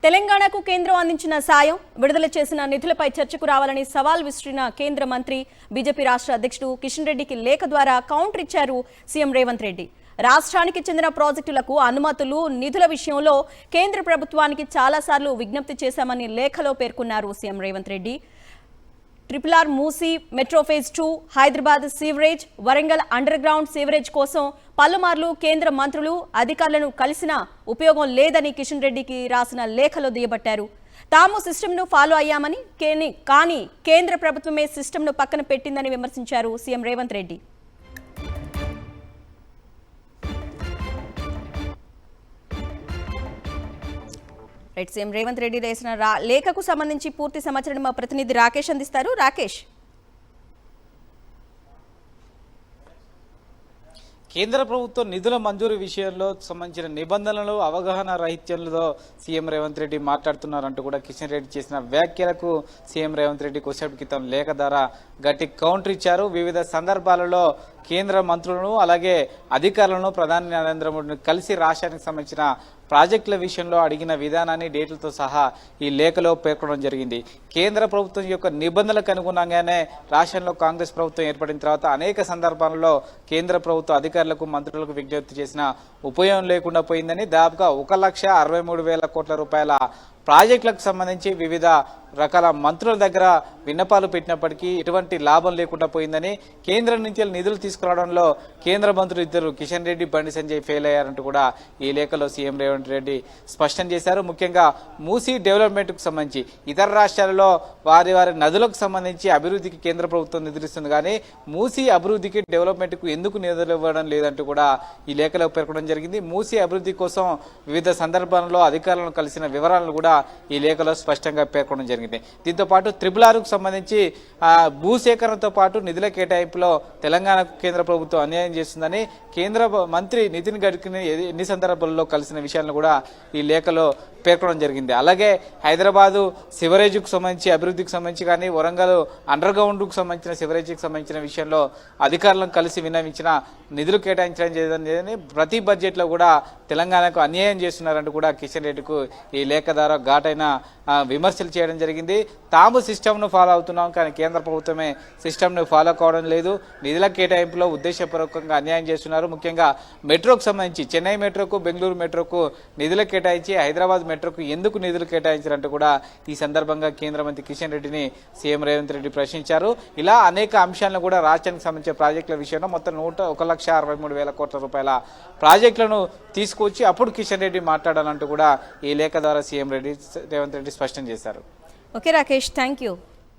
తెలంగాణకు కేంద్రం అందించిన సాయం విడుదల చేసిన నిధులపై చర్చకు రావాలని సవాల్ విసిరిన కేంద్ర మంత్రి బీజేపీ రాష్ట్ర అధ్యక్షుడు కిషన్ రెడ్డికి లేఖ ద్వారా కౌంటర్ ఇచ్చారు సీఎం రేవంత్ రెడ్డి. రాష్ట్రానికి చెందిన ప్రాజెక్టులకు అనుమతులు నిధుల విషయంలో కేంద్ర ప్రభుత్వానికి చాలాసార్లు విజ్ఞప్తి చేశామని లేఖలో పేర్కొన్నారు CM Revanth Reddy. RRR Musi metro phase 2, Hyderabad sewerage, Warangal under ground sewerage కోసం పలుమార్లు కేంద్ర మంత్రులు అధికారులను కలిసినా ఉపయోగం లేదని కిషన్ రెడ్డికి రాసిన లేఖలో దుయ్యబట్టారు. తాము సిస్టమ్ను ఫాలో అయ్యామని కానీ కేంద్ర ప్రభుత్వమే సిస్టమ్ను పక్కన పెట్టిందని విమర్శించారు సీఎం రేవంత్ రెడ్డి. సీఎం రేవంత్ రెడ్డి రాసిన లేఖకు సంబంధించి పూర్తి సమాచారం మా ప్రతినిధి రాకేష్ అందిస్తారు. రాకేష్, కేంద్ర ప్రభుత్వం నిధుల మంజూరు విషయంలో సంబంధించిన నిబంధనలు అవగాహన రాహిత్యంలో సీఎం రేవంత్ రెడ్డి మాట్లాడుతున్నారంటూ కూడా కిషన్ రెడ్డి చేసిన వ్యాఖ్యలకు సీఎం రేవంత్ రెడ్డి కొద్దిసేపు క్రితం లేఖ ద్వారా గట్టి కౌంటర్ ఇచ్చారు. వివిధ సందర్భాలలో కేంద్ర మంత్రులను అలాగే అధికారులను ప్రధాని నరేంద్ర మోడీని కలిసి రాష్ట్రానికి సంబంధించిన ప్రాజెక్టుల విషయంలో అడిగిన విధానాన్ని డేట్లతో సహా ఈ లేఖలో పేర్కొనడం జరిగింది. కేంద్ర ప్రభుత్వం యొక్క నిబంధనలకు అనుగుణంగానే రాష్ట్రంలో కాంగ్రెస్ ప్రభుత్వం ఏర్పడిన తర్వాత అనేక సందర్భాలలో కేంద్ర ప్రభుత్వ అధికారులకు మంత్రులకు విజ్ఞప్తి చేసిన ఉపయోగం లేకుండా పోయిందని దాదాపుగా 1,63,000 కోట్ల రూపాయల ప్రాజెక్టులకు సంబంధించి వివిధ రకాల మంత్రుల దగ్గర విన్నపాలు పెట్టినప్పటికీ ఎటువంటి లాభం లేకుండా పోయిందని, కేంద్రం నుంచి నిధులు తీసుకురావడంలో కేంద్ర మంత్రులు ఇద్దరు కిషన్ రెడ్డి, బండి సంజయ్ ఫెయిల్ అయ్యారంటూ కూడా ఈ లేఖలో సీఎం రేవంత్ రెడ్డి స్పష్టం చేశారు. ముఖ్యంగా మూసీ డెవలప్మెంట్కు సంబంధించి ఇతర రాష్ట్రాలలో వారి నదులకు సంబంధించి అభివృద్ధికి కేంద్ర ప్రభుత్వం నిధులిస్తుంది, కానీ మూసీ అభివృద్ధికి డెవలప్మెంట్కు ఎందుకు నిధులు ఇవ్వడం లేదంటూ కూడా ఈ లేఖలో పేర్కొనడం జరిగింది. మూసీ అభివృద్ధి కోసం వివిధ సందర్భాలలో అధికారులను కలిసిన వివరాలను కూడా ఈ లేఖలో స్పష్టంగా పేర్కొనడం జరిగింది. దీంతో పాటు RRRకు సంబంధించి భూసేకరణతో పాటు నిధుల కేటాయింపులో తెలంగాణకు కేంద్ర ప్రభుత్వం అన్యాయం చేస్తుందని కేంద్ర మంత్రి నితిన్ గడ్కరీని ఎన్ని సందర్భాల్లో కలిసిన విషయాలను కూడా ఈ లేఖలో పేర్కొనడం జరిగింది. అలాగే హైదరాబాదు సివరేజ్కు సంబంధించి అభివృద్ధికి సంబంధించి కానీ వరంగల్ అండర్ గ్రౌండ్కు సంబంధించిన సివరేజ్కి సంబంధించిన విషయంలో అధికారులను కలిసి విన్నవించిన నిధులు కేటాయించడం లేదని ప్రతి బడ్జెట్లో కూడా తెలంగాణకు అన్యాయం చేస్తున్నారంటూ కూడా కిషన్ రెడ్డికు ఈ లేఖ ద్వారా ఘాటైన విమర్శలు చేయడం జరిగింది. తాము సిస్టమ్ను ఫాలో అవుతున్నాం, కానీ కేంద్ర ప్రభుత్వమే సిస్టమ్ను ఫాలో కావడం లేదు, నిధుల కేటాయింపులో ఉద్దేశపూర్వకంగా అన్యాయం చేస్తున్నారు. ముఖ్యంగా మెట్రోకు సంబంధించి చెన్నై మెట్రోకు, బెంగళూరు మెట్రోకు నిధులు కేటాయించి హైదరాబాద్ మెట్రోకు ఎందుకు నిధులు కేటాయించారంటూ కూడా ఈ సందర్భంగా కేంద్ర మంత్రి కిషన్ రెడ్డిని సీఎం రేవంత్ రెడ్డి ప్రశ్నించారు. ఇలా అనేక అంశాలను కూడా రాష్ట్రానికి సంబంధించిన ప్రాజెక్టుల విషయంలో మొత్తం 1,63,000 కోట్ల రూపాయల ప్రాజెక్టులను తీసుకొచ్చి అప్పుడు కిషన్ రెడ్డి మాట్లాడాలంటూ కూడా ఈ లేఖ ద్వారా సీఎం రేవంత్ రెడ్డి స్పష్టం చేశారు. Okay Rakesh, thank you.